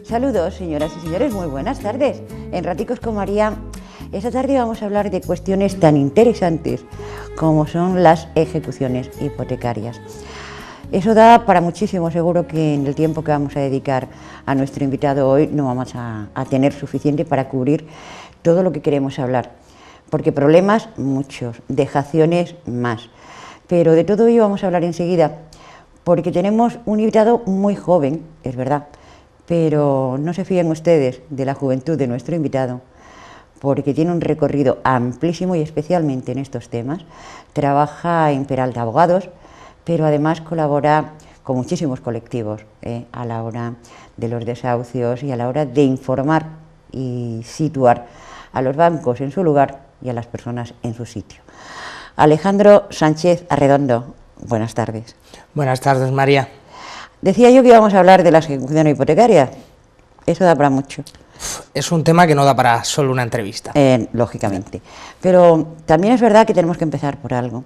Saludos, señoras y señores, muy buenas tardes. En Raticos con María, esta tarde vamos a hablar de cuestiones tan interesantes como son las ejecuciones hipotecarias. Eso da para muchísimo, seguro que en el tiempo que vamos a dedicar a nuestro invitado hoy no vamos a tener suficiente para cubrir todo lo que queremos hablar, porque problemas muchos, dejaciones más. Pero de todo ello vamos a hablar enseguida, porque tenemos un invitado muy joven, es verdad, pero no se fíen ustedes de la juventud de nuestro invitado, porque tiene un recorrido amplísimo y especialmente en estos temas. Trabaja en Peralta Abogados, pero además colabora con muchísimos colectivos a la hora de los desahucios y a la hora de informar y situar a los bancos en su lugar y a las personas en su sitio. Alejandro Sánchez Arredondo, buenas tardes. Buenas tardes, María. Decía yo que íbamos a hablar de la ejecución hipotecaria. Eso da para mucho. Es un tema que no da para solo una entrevista. Lógicamente. Pero también es verdad que tenemos que empezar por algo.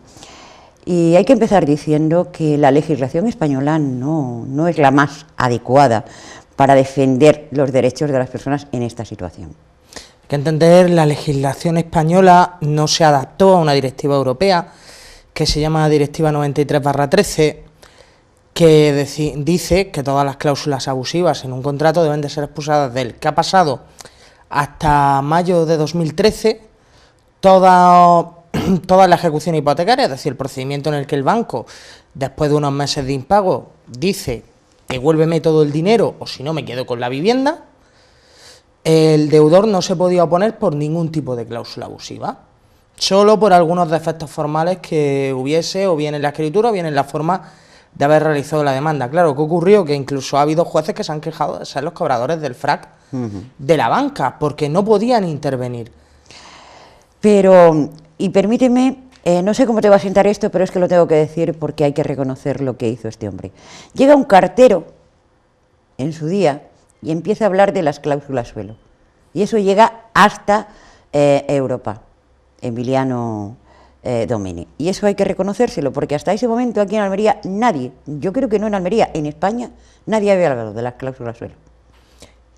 Y hay que empezar diciendo que la legislación española no es la más adecuada para defender los derechos de las personas en esta situación. Hay que entender, la legislación española no se adaptó a una directiva europea que se llama Directiva 93/13, que dice que todas las cláusulas abusivas en un contrato deben de ser expulsadas de él. ¿Qué ha pasado? Hasta mayo de 2013, toda la ejecución hipotecaria, es decir, el procedimiento en el que el banco, después de unos meses de impago, dice devuélveme todo el dinero o si no me quedo con la vivienda, el deudor no se podía oponer por ningún tipo de cláusula abusiva, solo por algunos defectos formales que hubiese, o bien en la escritura o bien en la forma de haber realizado la demanda. Claro, ¿qué ocurrió? Que incluso ha habido jueces que se han quejado de ser los cobradores del FRAC de la banca, porque no podían intervenir. Pero, y permíteme, no sé cómo te va a sentar esto, pero es que lo tengo que decir porque hay que reconocer lo que hizo este hombre. Llega un cartero en su día y empieza a hablar de las cláusulas suelo. Y eso llega hasta Europa, Emiliano Domini. Y eso hay que reconocérselo, porque hasta ese momento aquí en Almería nadie, yo creo que no en Almería, en España, nadie había hablado de las cláusulas suelo.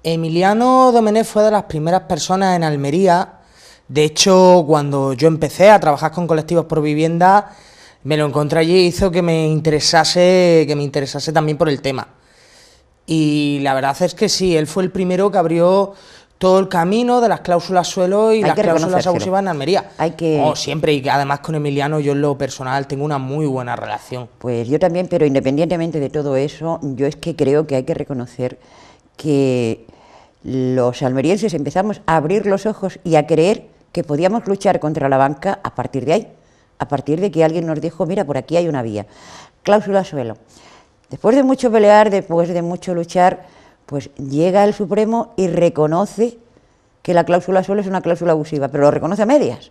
Emiliano Domini fue de las primeras personas en Almería. De hecho, cuando yo empecé a trabajar con colectivos por vivienda, me lo encontré allí y hizo que me interesase también por el tema. Y la verdad es que sí, él fue el primero que abrió todo el camino de las cláusulas suelo y las cláusulas abusivas en Almería. Siempre, y que además con Emiliano yo en lo personal tengo una muy buena relación. Pues yo también, pero independientemente de todo eso, yo es que creo que hay que reconocer que los almerienses empezamos a abrir los ojos y a creer que podíamos luchar contra la banca a partir de ahí, a partir de que alguien nos dijo, mira, por aquí hay una vía. Cláusula suelo. Después de mucho pelear, después de mucho luchar, pues llega el Supremo y reconoce que la cláusula suelo es una cláusula abusiva, pero lo reconoce a medias.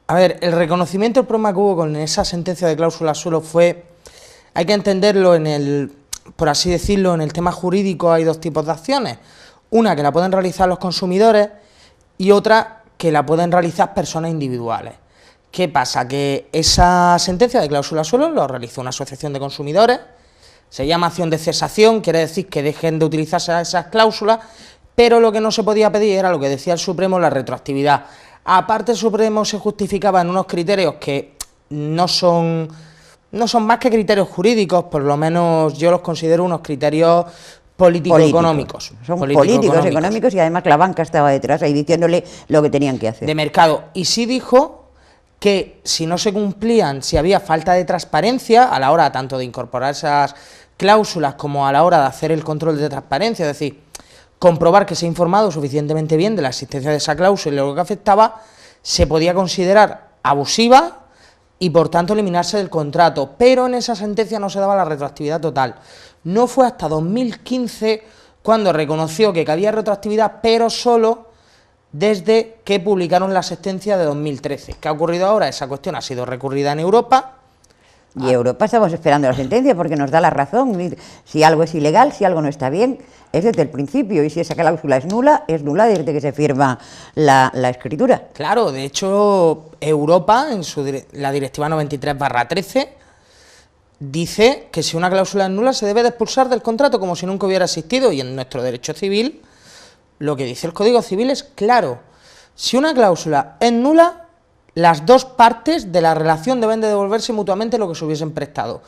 A ver, el reconocimiento, el problema que hubo con esa sentencia de cláusula suelo fue, hay que entenderlo por así decirlo, en el tema jurídico hay dos tipos de acciones. Una que la pueden realizar los consumidores y otra que la pueden realizar personas individuales. ¿Qué pasa? Que esa sentencia de cláusula suelo lo realizó una asociación de consumidores, se llama acción de cesación, quiere decir que dejen de utilizarse esas cláusulas, pero lo que no se podía pedir era lo que decía el Supremo, la retroactividad. Aparte, el Supremo se justificaba en unos criterios que no son más que criterios jurídicos, por lo menos yo los considero unos criterios político-económicos. Son políticos, económicos, y además la banca estaba detrás ahí diciéndole lo que tenían que hacer. De mercado. Y sí dijo que si no se cumplían, si había falta de transparencia a la hora tanto de incorporar esas cláusulas como a la hora de hacer el control de transparencia, es decir, comprobar que se ha informado suficientemente bien de la existencia de esa cláusula y lo que afectaba, se podía considerar abusiva y por tanto eliminarse del contrato, pero en esa sentencia no se daba la retroactividad total. No fue hasta 2015 cuando reconoció que había retroactividad, pero solo desde que publicaron la sentencia de 2013. ¿Qué ha ocurrido ahora? Esa cuestión ha sido recurrida en Europa, Y Europa estamos esperando la sentencia porque nos da la razón. Si algo es ilegal, si algo no está bien, es desde el principio. Y si esa cláusula es nula desde que se firma la escritura. Claro, de hecho, Europa, en la Directiva 93/13, dice que si una cláusula es nula se debe de expulsar del contrato como si nunca hubiera existido. Y en nuestro derecho civil, lo que dice el Código Civil es claro. Si una cláusula es nula, las dos partes de la relación deben de devolverse mutuamente lo que se hubiesen prestado.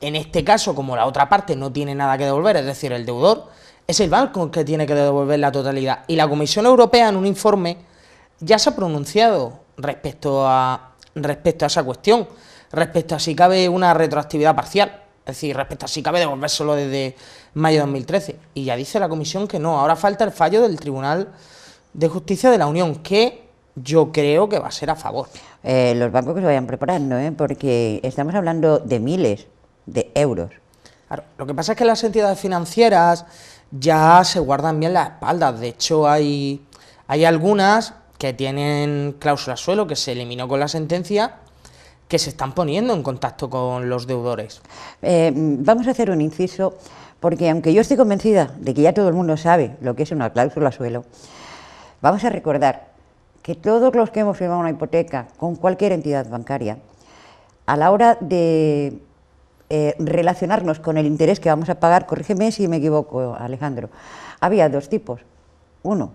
En este caso, como la otra parte no tiene nada que devolver, es decir, el deudor, es el banco el que tiene que devolver la totalidad. Y la Comisión Europea, en un informe, ya se ha pronunciado respecto a esa cuestión, respecto a si cabe una retroactividad parcial, es decir, respecto a si cabe devolvérselo desde mayo de 2013. Y ya dice la Comisión que no, ahora falta el fallo del Tribunal de Justicia de la Unión, que yo creo que va a ser a favor. Los bancos que se vayan preparando, porque estamos hablando de miles de euros. Claro, lo que pasa es que las entidades financieras ya se guardan bien las espaldas. De hecho, hay algunas que tienen cláusula suelo, que se eliminó con la sentencia, que se están poniendo en contacto con los deudores. Vamos a hacer un inciso, porque aunque yo estoy convencida de que ya todo el mundo sabe lo que es una cláusula suelo, vamos a recordar que todos los que hemos firmado una hipoteca con cualquier entidad bancaria, a la hora de relacionarnos con el interés que vamos a pagar, corrígeme si me equivoco, Alejandro, había dos tipos. Uno,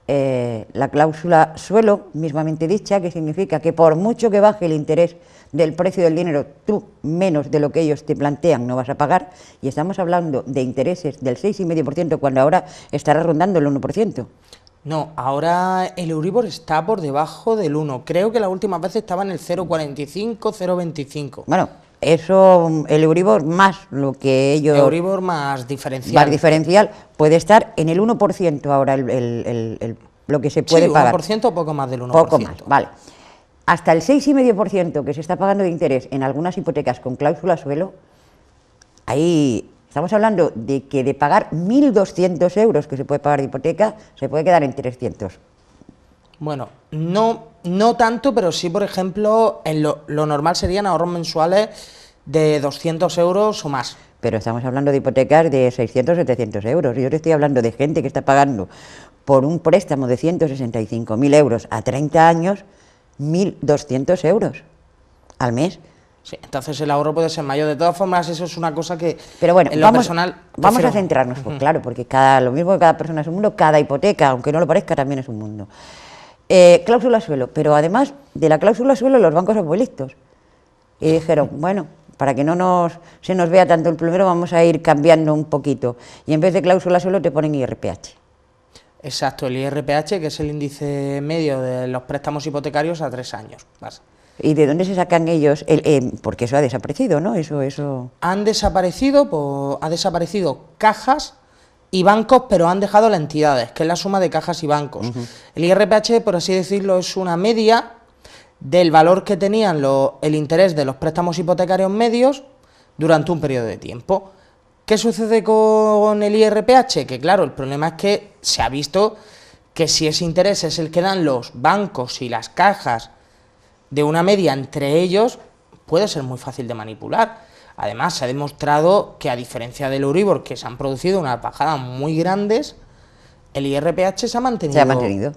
la cláusula suelo, mismamente dicha, que significa que por mucho que baje el interés del precio del dinero, tú menos de lo que ellos te plantean no vas a pagar, y estamos hablando de intereses del 6,5% cuando ahora estará rondando el 1%. No, ahora el Euribor está por debajo del 1. Creo que la última vez estaba en el 0,45, 0,25. Bueno, eso, el Euribor más lo que ellos... Euribor más diferencial. Más diferencial puede estar en el 1% ahora lo que se puede pagar. Sí, 1% o poco más del 1%. Poco más, vale. Hasta el 6,5% que se está pagando de interés en algunas hipotecas con cláusula suelo, ahí... Estamos hablando de que de pagar 1.200 euros que se puede pagar de hipoteca, se puede quedar en 300. Bueno, no tanto, pero sí, por ejemplo, lo normal serían ahorros mensuales de 200 euros o más. Pero estamos hablando de hipotecas de 600, 700 euros. Yo te estoy hablando de gente que está pagando por un préstamo de 165.000 euros a 30 años, 1.200 euros al mes. Sí, entonces el ahorro puede ser mayor. De todas formas, eso es una cosa que, pero bueno, en lo personal... Vamos a centrarnos, pues, claro, porque lo mismo que cada persona es un mundo, cada hipoteca, aunque no lo parezca, también es un mundo. Cláusula suelo, pero además de la cláusula suelo, los bancos son muy listos. Y dijeron, bueno, para que no se nos vea tanto el plumero, vamos a ir cambiando un poquito. Y en vez de cláusula suelo, te ponen IRPH. Exacto, el IRPH, que es el índice medio de los préstamos hipotecarios a 3 años. Vas. ¿Y de dónde se sacan ellos? Porque eso ha desaparecido, ¿no? Eso... Ha desaparecido cajas y bancos, pero han dejado las entidades, que es la suma de cajas y bancos. El IRPH, por así decirlo, es una media del valor que tenían el interés de los préstamos hipotecarios medios durante un periodo de tiempo. ¿Qué sucede con el IRPH? Que claro, el problema es que se ha visto que si ese interés es el que dan los bancos y las cajas de una media entre ellos, puede ser muy fácil de manipular. Además, se ha demostrado que, a diferencia del Euribor, que se han producido unas bajadas muy grandes, el IRPH se ha mantenido. Se ha mantenido.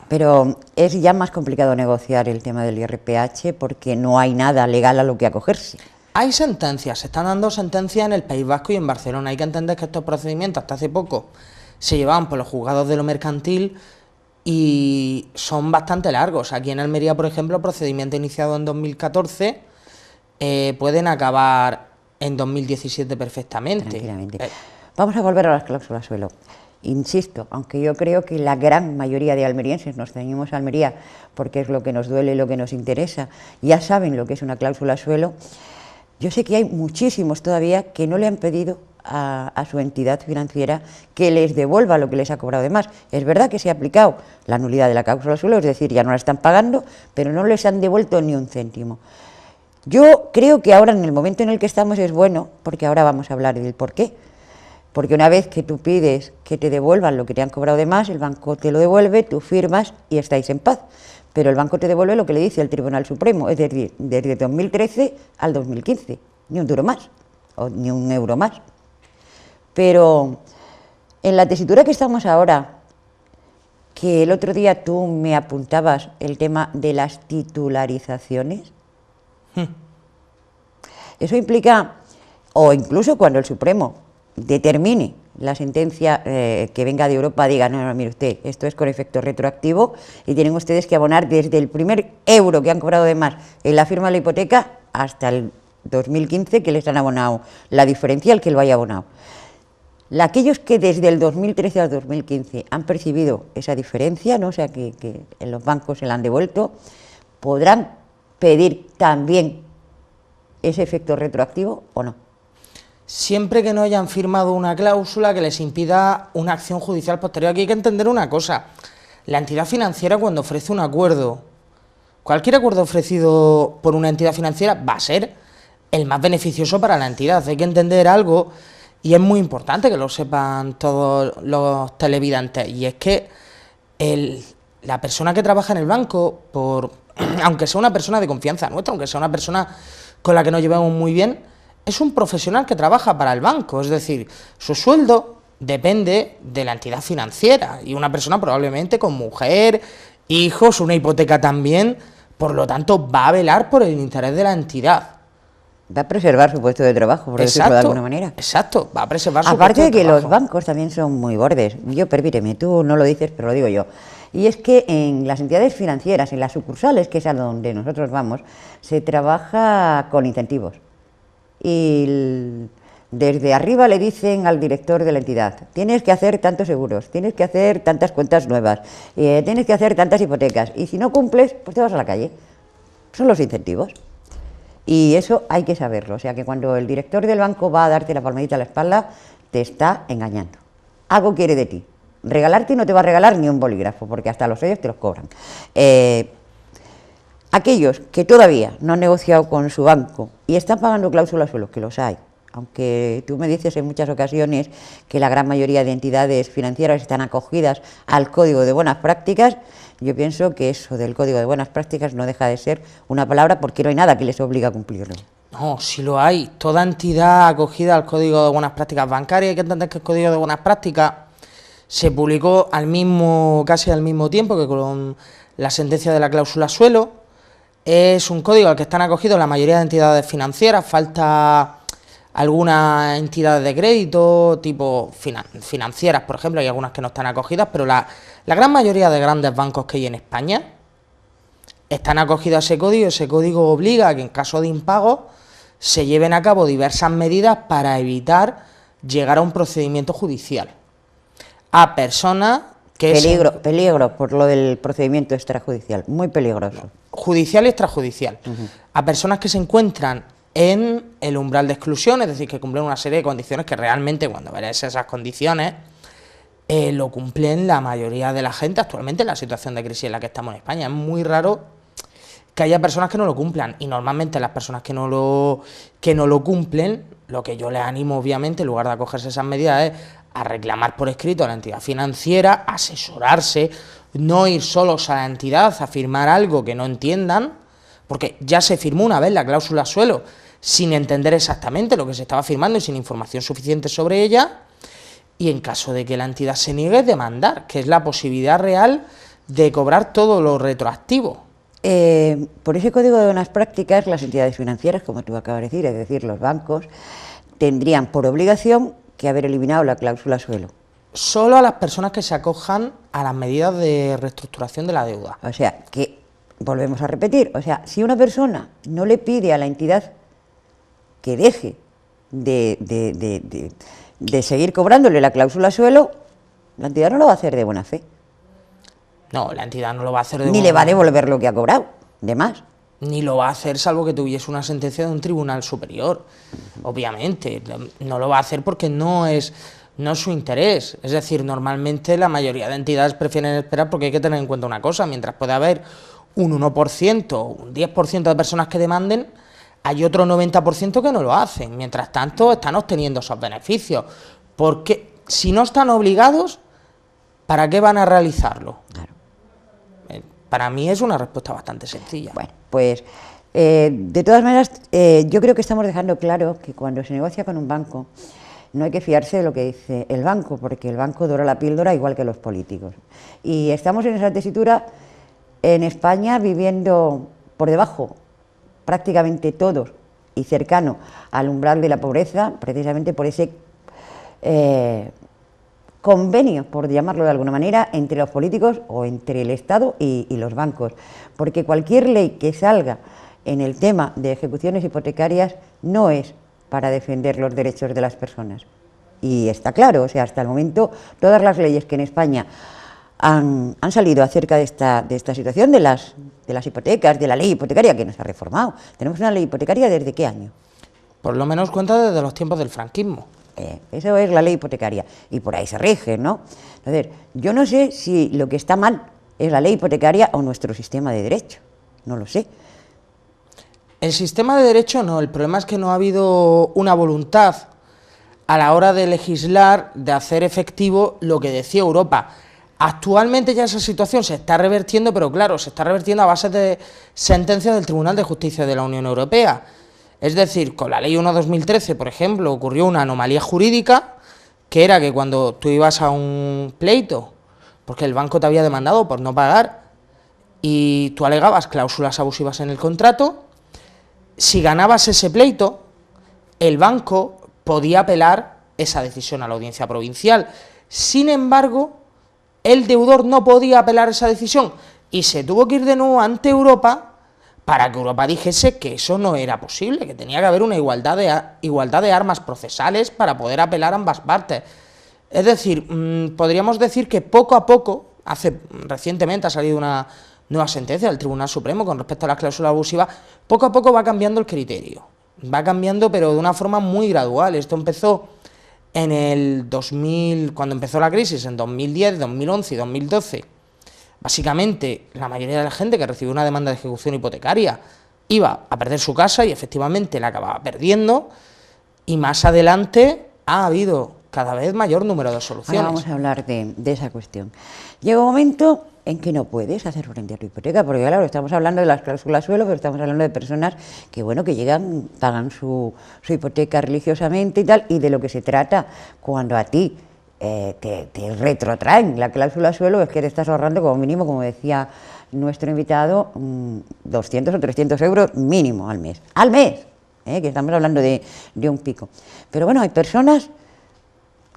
Pero es ya más complicado negociar el tema del IRPH porque no hay nada legal a lo que acogerse. Hay sentencias, se están dando sentencias en el País Vasco y en Barcelona. Hay que entender que estos procedimientos hasta hace poco se llevaban por los juzgados de lo mercantil y son bastante largos. Aquí en Almería, por ejemplo, el procedimiento iniciado en 2014 pueden acabar en 2017 perfectamente. Tranquilamente. Vamos a volver a las cláusulas suelo. Insisto, aunque yo creo que la gran mayoría de almerienses, nos ceñimos a Almería porque es lo que nos duele, lo que nos interesa, ya saben lo que es una cláusula suelo. Yo sé que hay muchísimos todavía que no le han pedido a su entidad financiera que les devuelva lo que les ha cobrado de más. Es verdad que se ha aplicado la nulidad de la cláusula suelo, es decir, ya no la están pagando, pero no les han devuelto ni un céntimo. Yo creo que ahora, en el momento en el que estamos, es bueno, porque ahora vamos a hablar del por qué. Porque una vez que tú pides que te devuelvan lo que te han cobrado de más, el banco te lo devuelve, tú firmas y estáis en paz. Pero el banco te devuelve lo que le dice el Tribunal Supremo, es decir, desde 2013 al 2015, ni un duro más, o ni un euro más. Pero en la tesitura que estamos ahora, que el otro día tú me apuntabas el tema de las titularizaciones, eso implica, o incluso cuando el Supremo determine la sentencia que venga de Europa, diga, no, no, mire usted, esto es con efecto retroactivo y tienen ustedes que abonar desde el primer euro que han cobrado de más en la firma de la hipoteca hasta el 2015 que les han abonado la diferencial que lo haya abonado. Aquellos que desde el 2013 al 2015 han percibido esa diferencia, ¿no? O sea, que en los bancos se la han devuelto, podrán pedir también ese efecto retroactivo o no. Siempre que no hayan firmado una cláusula que les impida una acción judicial posterior. Aquí hay que entender una cosa, la entidad financiera cuando ofrece un acuerdo, cualquier acuerdo ofrecido por una entidad financiera va a ser el más beneficioso para la entidad. Hay que entender algo, y es muy importante que lo sepan todos los televidentes, y es que la persona que trabaja en el banco, aunque sea una persona de confianza nuestra, aunque sea una persona con la que nos llevamos muy bien, es un profesional que trabaja para el banco, es decir, su sueldo depende de la entidad financiera, y una persona probablemente con mujer, hijos, una hipoteca también, por lo tanto va a velar por el interés de la entidad. Va a preservar su puesto de trabajo, por decirlo de alguna manera. Exacto, va a preservar su puesto Aparte de de que trabajo. los bancos también son muy bordes, permíteme, tú no lo dices, pero lo digo yo, y es que en las entidades financieras, en las sucursales, que es a donde nosotros vamos, se trabaja con incentivos. Y desde arriba le dicen al director de la entidad, tienes que hacer tantos seguros, tienes que hacer tantas cuentas nuevas, tienes que hacer tantas hipotecas, y si no cumples, pues te vas a la calle. Son los incentivos. Y eso hay que saberlo, o sea que cuando el director del banco va a darte la palmadita a la espalda, te está engañando. Algo quiere de ti. Regalarte no te va a regalar ni un bolígrafo, porque hasta los sellos te los cobran. Aquellos que todavía no han negociado con su banco y están pagando cláusulas suelo, que los hay, aunque tú me dices en muchas ocasiones que la gran mayoría de entidades financieras están acogidas al Código de Buenas Prácticas, yo pienso que eso del Código de Buenas Prácticas no deja de ser una palabra porque no hay nada que les obligue a cumplirlo. No, sí lo hay. Toda entidad acogida al Código de Buenas Prácticas Bancarias, hay que entender que el Código de Buenas Prácticas se publicó casi al mismo tiempo que con la sentencia de la cláusula suelo. Es un código al que están acogidos la mayoría de entidades financieras, falta algunas entidades de crédito, tipo financieras, por ejemplo, hay algunas que no están acogidas, pero la gran mayoría de grandes bancos que hay en España están acogidos a ese código. Ese código obliga a que en caso de impago se lleven a cabo diversas medidas para evitar llegar a un procedimiento judicial a personas que peligro por lo del procedimiento extrajudicial, muy peligroso. Judicial y extrajudicial. A personas que se encuentran en el umbral de exclusión, es decir, que cumplen una serie de condiciones que realmente, cuando veréis esas condiciones, lo cumplen la mayoría de la gente actualmente en la situación de crisis en la que estamos en España. Es muy raro que haya personas que no lo cumplan, y normalmente las personas que no lo cumplen, lo que yo les animo obviamente, en lugar de acogerse a esas medidas, es a reclamar por escrito a la entidad financiera, asesorarse, no ir solos a la entidad a firmar algo que no entiendan, porque ya se firmó una vez la cláusula suelo sin entender exactamente lo que se estaba firmando y sin información suficiente sobre ella, y en caso de que la entidad se niegue, demandar, que es la posibilidad real de cobrar todo lo retroactivo. Por ese Código de Buenas Prácticas, las entidades financieras, como tú acabas de decir, es decir, los bancos, tendrían por obligación que haber eliminado la cláusula suelo. Solo a las personas que se acojan a las medidas de reestructuración de la deuda. O sea, que volvemos a repetir, o sea, si una persona no le pide a la entidad que deje de seguir cobrándole la cláusula suelo, la entidad no lo va a hacer de buena fe. No, la entidad no lo va a hacer de Ni buena le va a fe. devolver lo que ha cobrado, de más. Ni lo va a hacer salvo que tuviese una sentencia de un tribunal superior, obviamente. No lo va a hacer porque no es su interés. Es decir, normalmente la mayoría de entidades prefieren esperar, porque hay que tener en cuenta una cosa: mientras puede haber un 1%, un 10% de personas que demanden, hay otro 90% que no lo hacen. Mientras tanto, están obteniendo esos beneficios. Porque si no están obligados, ¿para qué van a realizarlo? Claro. Para mí es una respuesta bastante sencilla. Bueno, pues de todas maneras, yo creo que estamos dejando claro que cuando se negocia con un banco, no hay que fiarse de lo que dice el banco, porque el banco dora la píldora igual que los políticos. Y estamos en esa tesitura en España viviendo por debajo, prácticamente todos, y cercano al umbral de la pobreza, precisamente por ese convenio, por llamarlo de alguna manera, entre los políticos o entre el Estado y los bancos, porque cualquier ley que salga en el tema de ejecuciones hipotecarias no es para defender los derechos de las personas. Y está claro, o sea, hasta el momento todas las leyes que en España han salido acerca de esta situación de las hipotecas, de la ley hipotecaria que nos ha reformado. Tenemos una ley hipotecaria ¿desde qué año? Por lo menos cuenta desde los tiempos del franquismo. Eso es la ley hipotecaria y por ahí se rige, ¿no? Entonces, yo no sé si lo que está mal es la ley hipotecaria o nuestro sistema de derecho, no lo sé. El sistema de derecho no, el problema es que no ha habido una voluntad a la hora de legislar, de hacer efectivo lo que decía Europa. Actualmente ya esa situación se está revertiendo, pero claro, se está revertiendo a base de sentencias del Tribunal de Justicia de la Unión Europea. Es decir, con la Ley 1/2013, por ejemplo, ocurrió una anomalía jurídica, que era que cuando tú ibas a un pleito, porque el banco te había demandado por no pagar, y tú alegabas cláusulas abusivas en el contrato, si ganabas ese pleito, el banco podía apelar esa decisión a la audiencia provincial. Sin embargo, el deudor no podía apelar esa decisión y se tuvo que ir de nuevo ante Europa para que Europa dijese que eso no era posible, que tenía que haber una igualdad de armas procesales para poder apelar a ambas partes. Es decir, podríamos decir que poco a poco, recientemente ha salido una nueva sentencia del Tribunal Supremo con respecto a las cláusulas abusivas, poco a poco va cambiando el criterio. Va cambiando, pero de una forma muy gradual. Esto empezó en el 2000, cuando empezó la crisis, en 2010, 2011 y 2012. Básicamente, la mayoría de la gente que recibió una demanda de ejecución hipotecaria iba a perder su casa y efectivamente la acababa perdiendo, y más adelante ha habido cada vez mayor número de soluciones. Ahora vamos a hablar de esa cuestión. Llega un momento en que no puedes hacer frente a tu hipoteca, porque claro, estamos hablando de las cláusulas suelo, pero estamos hablando de personas que, bueno, que llegan, pagan su hipoteca religiosamente y tal, y de lo que se trata cuando a ti te retrotraen la cláusula suelo es que te estás ahorrando como mínimo, como decía nuestro invitado, 200 o 300 euros mínimo al mes, que estamos hablando de un pico. Pero bueno, hay personas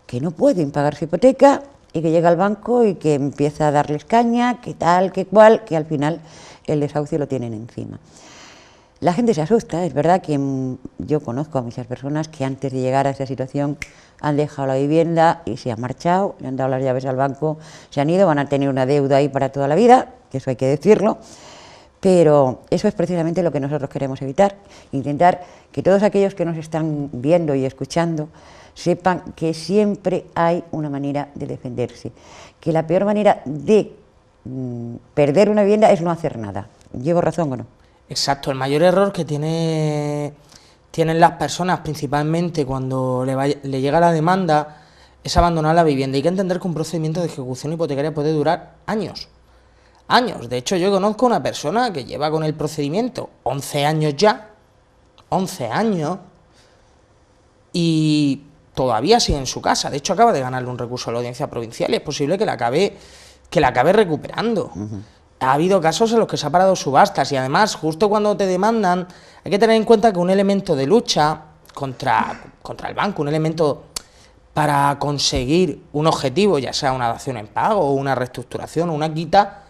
que no pueden pagar su hipoteca y que llega al banco y que empieza a darles caña, que tal, que cual, que al final el desahucio lo tienen encima. La gente se asusta, es verdad que yo conozco a muchas personas que antes de llegar a esa situación han dejado la vivienda y se han marchado, le han dado las llaves al banco, se han ido, van a tener una deuda ahí para toda la vida, que eso hay que decirlo, pero eso es precisamente lo que nosotros queremos evitar, intentar que todos aquellos que nos están viendo y escuchando sepan que siempre hay una manera de defenderse, que la peor manera de perder una vivienda es no hacer nada. ¿Llevo razón o no? Exacto, el mayor error que tienen las personas, principalmente cuando le llega la demanda, es abandonar la vivienda. Hay que entender que un procedimiento de ejecución hipotecaria puede durar años. Años. De hecho, yo conozco una persona que lleva con el procedimiento 11 años ya, 11 años, y todavía sigue en su casa. De hecho, acaba de ganarle un recurso a la audiencia provincial y es posible que la acabe recuperando. Ha habido casos en los que se ha parado subastas y además, justo cuando te demandan, hay que tener en cuenta que un elemento de lucha contra el banco, un elemento para conseguir un objetivo, ya sea una dación en pago o una reestructuración o una quita,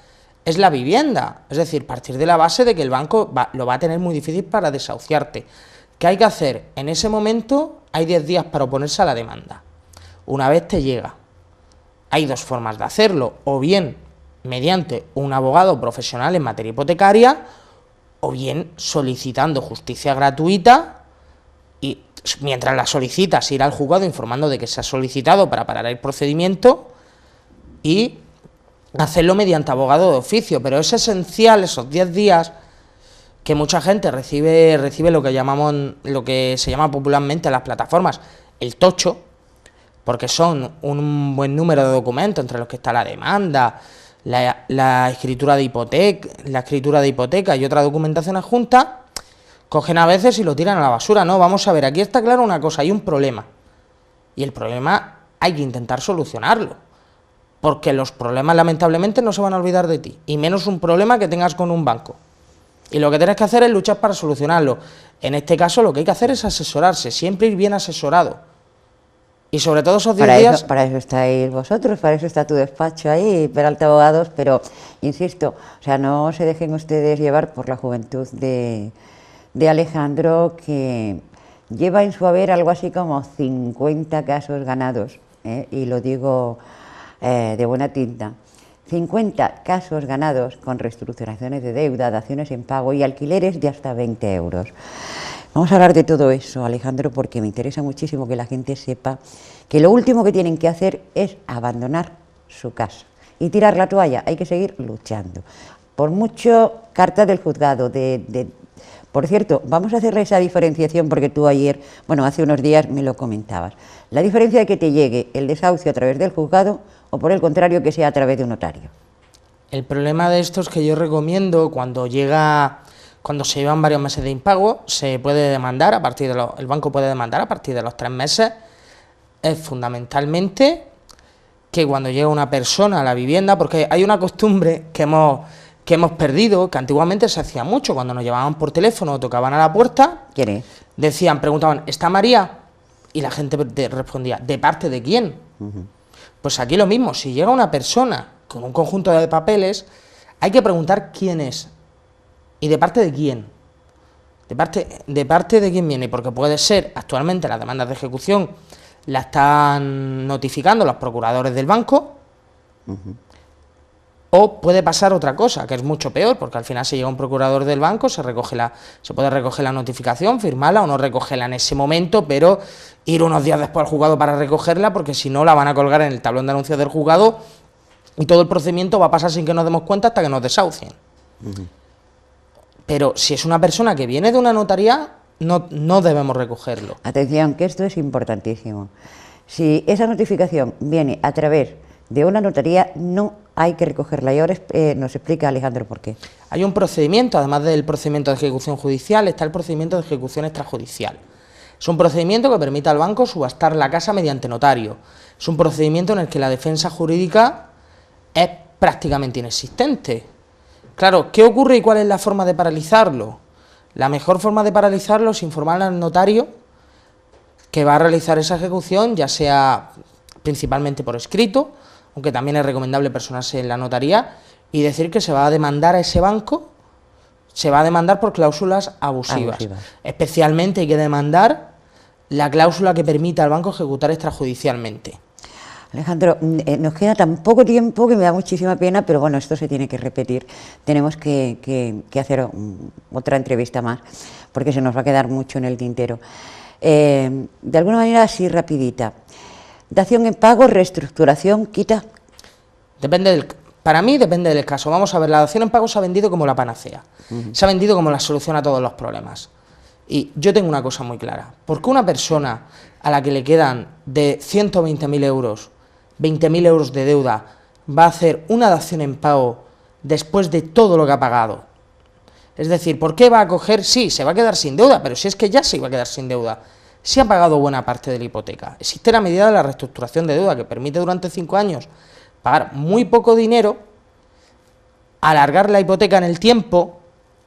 es la vivienda. Es decir, partir de la base de que el banco lo va a tener muy difícil para desahuciarte. ¿Qué hay que hacer? En ese momento hay 10 días para oponerse a la demanda. Una vez te llega, hay dos formas de hacerlo, o bien mediante un abogado profesional en materia hipotecaria, o bien solicitando justicia gratuita, y mientras la solicitas ir al juzgado informando de que se ha solicitado para parar el procedimiento y hacerlo mediante abogado de oficio. Pero es esencial esos 10 días que mucha gente recibe lo que se llama popularmente en las plataformas el tocho, porque son un buen número de documentos entre los que está la demanda, la escritura de hipoteca y otra documentación adjunta, cogen a veces y lo tiran a la basura. No, vamos a ver, aquí está claro una cosa, hay un problema. Y el problema hay que intentar solucionarlo. Porque los problemas lamentablemente no se van a olvidar de ti. Y menos un problema que tengas con un banco. Y lo que tienes que hacer es luchar para solucionarlo. En este caso lo que hay que hacer es asesorarse, siempre ir bien asesorado. Y sobre todo esos 10 días... Para eso estáis vosotros, para eso está tu despacho ahí, Peralta Abogados, pero insisto, o sea, no se dejen ustedes llevar por la juventud de Alejandro, que lleva en su haber algo así como 50 casos ganados, y lo digo de buena tinta. 50 casos ganados con reestructuraciones de deuda, daciones en pago y alquileres de hasta 20 euros. Vamos a hablar de todo eso, Alejandro, porque me interesa muchísimo que la gente sepa que lo último que tienen que hacer es abandonar su casa y tirar la toalla. Hay que seguir luchando. Por mucho carta del juzgado, Por cierto, vamos a hacer esa diferenciación porque tú ayer, bueno, hace unos días me lo comentabas. La diferencia de que te llegue el desahucio a través del juzgado o por el contrario que sea a través de un notario. El problema de esto es que yo recomiendo cuando se llevan varios meses de impago, se puede demandar el banco puede demandar a partir de los 3 meses. Es fundamentalmente que cuando llega una persona a la vivienda, porque hay una costumbre que hemos perdido, que antiguamente se hacía mucho, cuando nos llamaban por teléfono o tocaban a la puerta, ¿Quién es? Preguntaban, ¿está María? Y la gente respondía, ¿de parte de quién? Pues aquí lo mismo, si llega una persona con un conjunto de papeles, hay que preguntar quién es y de parte de quién. De parte de quién viene, porque puede ser, actualmente las demandas de ejecución las están notificando los procuradores del banco, o puede pasar otra cosa, que es mucho peor, porque al final si llega un procurador del banco, se puede recoger la notificación, firmarla o no recogerla en ese momento, pero ir unos días después al juzgado para recogerla, porque si no la van a colgar en el tablón de anuncios del juzgado y todo el procedimiento va a pasar sin que nos demos cuenta hasta que nos desahucien. Pero si es una persona que viene de una notaría, no debemos recogerlo. Atención, que esto es importantísimo. Si esa notificación viene a través de una notaría, no hay que recogerla. Y ahora nos explica Alejandro por qué. Hay un procedimiento, además del procedimiento de ejecución judicial, está el procedimiento de ejecución extrajudicial. Es un procedimiento que permite al banco subastar la casa mediante notario. Es un procedimiento en el que la defensa jurídica es prácticamente inexistente. Claro, ¿qué ocurre y cuál es la forma de paralizarlo? La mejor forma de paralizarlo es informar al notario que va a realizar esa ejecución, ya sea principalmente por escrito, aunque también es recomendable personarse en la notaría, y decir que se va a demandar a ese banco, se va a demandar por cláusulas abusivas. Especialmente hay que demandar la cláusula que permita al banco ejecutar extrajudicialmente. Alejandro, nos queda tan poco tiempo que me da muchísima pena, pero bueno, esto se tiene que repetir. Tenemos que hacer otra entrevista más, porque se nos va a quedar mucho en el tintero. De alguna manera, así rapidita. Dación en pago, reestructuración, quita. Para mí depende del caso. Vamos a ver, la dación en pago se ha vendido como la panacea. Se ha vendido como la solución a todos los problemas. Y yo tengo una cosa muy clara. ¿Por qué una persona a la que le quedan de 120.000 euros, 20.000 euros de deuda, va a hacer una dación en pago después de todo lo que ha pagado? Es decir, ¿por qué va a coger? Sí, se va a quedar sin deuda, pero si es que ya se iba a quedar sin deuda. Si ha pagado buena parte de la hipoteca. Existe la medida de la reestructuración de deuda que permite durante 5 años pagar muy poco dinero, alargar la hipoteca en el tiempo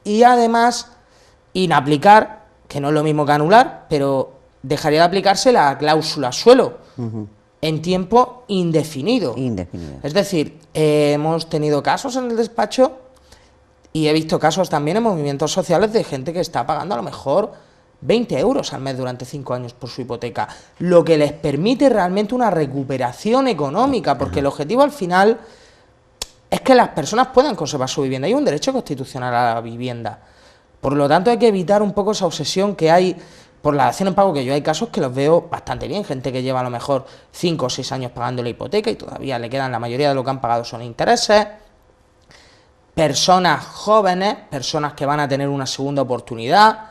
y además inaplicar, que no es lo mismo que anular, pero dejaría de aplicarse la cláusula suelo en tiempo indefinido. Es decir, hemos tenido casos en el despacho y he visto casos también en movimientos sociales de gente que está pagando a lo mejor 20 euros al mes durante 5 años por su hipoteca, lo que les permite realmente una recuperación económica, porque el objetivo al final es que las personas puedan conservar su vivienda. Hay un derecho constitucional a la vivienda. Por lo tanto, hay que evitar un poco esa obsesión que hay por la dación en pago, que yo hay casos que los veo bastante bien, gente que lleva a lo mejor 5 o 6 años pagando la hipoteca y todavía le quedan, la mayoría de lo que han pagado son intereses, personas jóvenes, personas que van a tener una segunda oportunidad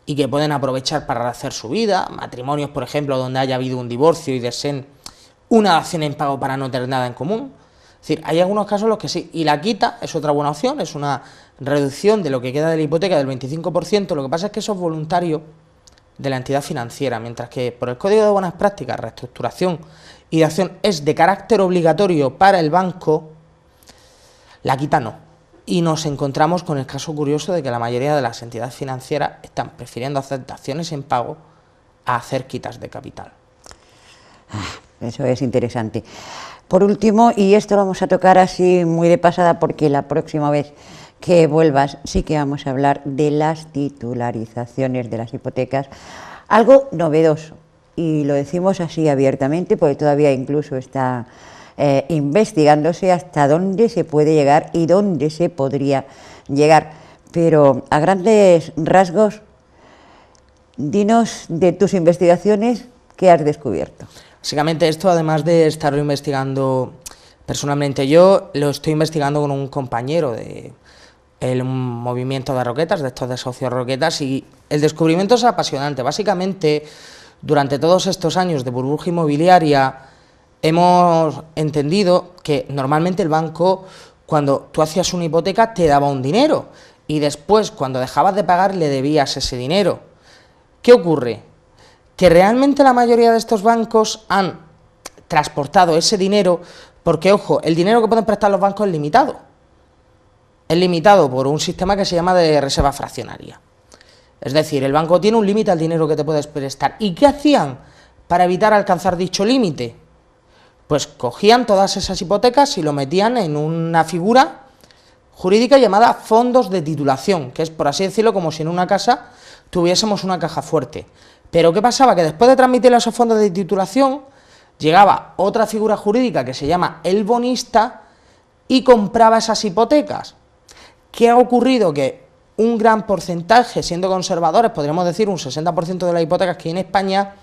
y que pueden aprovechar para hacer su vida, matrimonios, por ejemplo, donde haya habido un divorcio y deseen una dación en pago para no tener nada en común. Es decir, hay algunos casos en los que sí, y la quita es otra buena opción, es una reducción de lo que queda de la hipoteca del 25%, lo que pasa es que eso es voluntario de la entidad financiera, mientras que por el Código de Buenas Prácticas, reestructuración y dación es de carácter obligatorio para el banco, la quita no. Y nos encontramos con el caso curioso de que la mayoría de las entidades financieras están prefiriendo hacer daciones en pago a hacer quitas de capital. Eso es interesante. Por último, y esto lo vamos a tocar así muy de pasada porque la próxima vez que vuelvas sí que vamos a hablar de las titularizaciones de las hipotecas, algo novedoso, y lo decimos así abiertamente porque todavía incluso está investigándose hasta dónde se puede llegar y dónde se podría llegar, pero a grandes rasgos, dinos de tus investigaciones, ¿qué has descubierto? Básicamente esto, además de estarlo investigando personalmente yo, lo estoy investigando con un compañero de un movimiento de roquetas, de estos desahucios roquetas, y el descubrimiento es apasionante. Básicamente, durante todos estos años de burbuja inmobiliaria, hemos entendido que normalmente el banco, cuando tú hacías una hipoteca, te daba un dinero, y después, cuando dejabas de pagar, le debías ese dinero. ¿Qué ocurre? Que realmente la mayoría de estos bancos han transportado ese dinero, porque, ojo, el dinero que pueden prestar los bancos es limitado. Es limitado por un sistema que se llama de reserva fraccionaria. Es decir, el banco tiene un límite al dinero que te puedes prestar. ¿Y qué hacían para evitar alcanzar dicho límite? Pues cogían todas esas hipotecas y lo metían en una figura jurídica llamada fondos de titulación, que es, por así decirlo, como si en una casa tuviésemos una caja fuerte. Pero ¿qué pasaba? Que después de transmitir esos fondos de titulación, llegaba otra figura jurídica que se llama el bonista y compraba esas hipotecas. ¿Qué ha ocurrido? Que un gran porcentaje, siendo conservadores, podríamos decir un 60% de las hipotecas que hay en España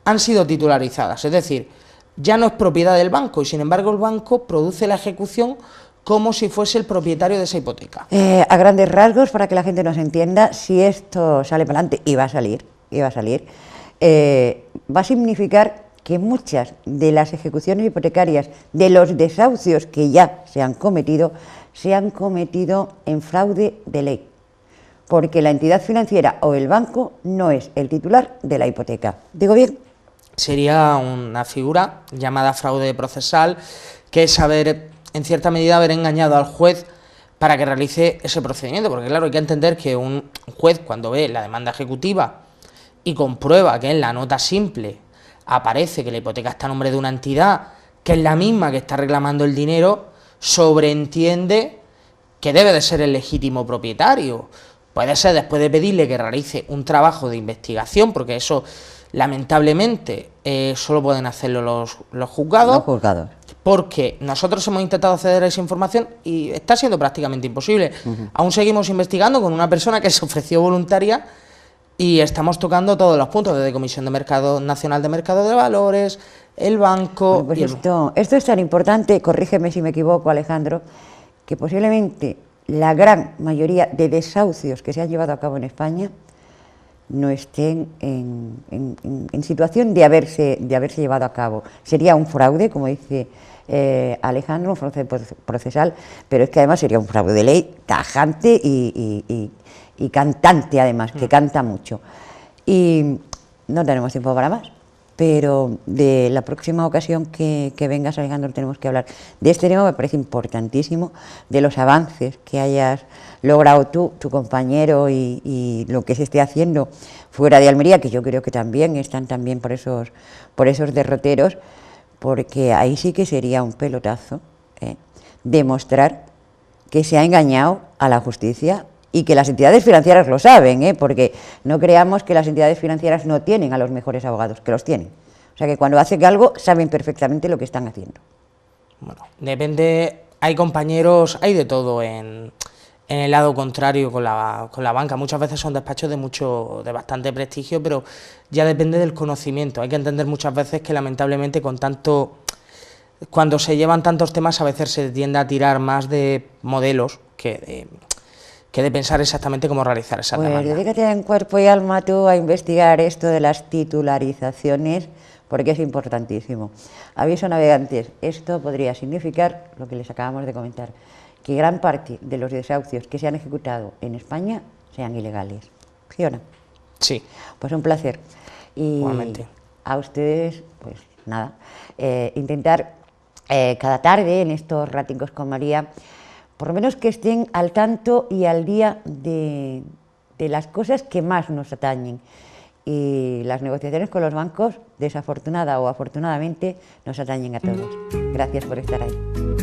han sido titularizadas. Es decir, ya no es propiedad del banco y sin embargo el banco produce la ejecución como si fuese el propietario de esa hipoteca. A grandes rasgos, para que la gente nos entienda, si esto sale para adelante, y va a salir, va a significar que muchas de las ejecuciones hipotecarias, de los desahucios que ya se han cometido en fraude de ley, porque la entidad financiera o el banco no es el titular de la hipoteca. ¿Digo bien? Sería una figura llamada fraude procesal, que es en cierta medida, haber engañado al juez para que realice ese procedimiento, porque claro, hay que entender que un juez, cuando ve la demanda ejecutiva y comprueba que en la nota simple aparece que la hipoteca está a nombre de una entidad que es la misma que está reclamando el dinero, sobreentiende que debe de ser el legítimo propietario. Puede ser, después de pedirle que realice un trabajo de investigación, porque eso lamentablemente solo pueden hacerlo los juzgados. Los juzgados. Porque nosotros hemos intentado acceder a esa información y está siendo prácticamente imposible. Aún seguimos investigando con una persona que se ofreció voluntaria y estamos tocando todos los puntos, desde Comisión de Mercado Nacional de Mercado de Valores, el banco... Bueno, pues esto es tan importante, corrígeme si me equivoco, Alejandro, que posiblemente la gran mayoría de desahucios que se han llevado a cabo en España no estén en situación de haberse llevado a cabo. Sería un fraude, como dice Alejandro, un fraude procesal, pero es que además sería un fraude de ley tajante y cantante, además, que canta mucho. Y no tenemos tiempo para más, pero de la próxima ocasión que vengas, Alejandro, tenemos que hablar de este tema. Me parece importantísimo, de los avances que hayas logrado tú, tu compañero, y lo que se esté haciendo fuera de Almería, que yo creo que también están también por esos derroteros, porque ahí sí que sería un pelotazo demostrar que se ha engañado a la justicia y que las entidades financieras lo saben, porque no creamos que las entidades financieras no tienen a los mejores abogados, que los tienen. O sea que cuando hacen algo saben perfectamente lo que están haciendo. Bueno, depende, hay compañeros, hay de todo en el lado contrario con la banca. Muchas veces son despachos de bastante prestigio, pero ya depende del conocimiento. Hay que entender muchas veces que lamentablemente cuando se llevan tantos temas a veces se tiende a tirar más de modelos que de pensar exactamente cómo realizar esa demanda. Dedícate en cuerpo y alma tú a investigar esto de las titularizaciones, porque es importantísimo. Aviso navegantes, esto podría significar lo que les acabamos de comentar, que gran parte de los desahucios que se han ejecutado en España sean ilegales. ¿Sí o no? Sí. Pues un placer. Y igualmente. a ustedes, pues nada, intentar cada tarde en estos raticos con María, por lo menos que estén al tanto y al día de las cosas que más nos atañen. Y las negociaciones con los bancos, desafortunada o afortunadamente, nos atañen a todos. Gracias por estar ahí.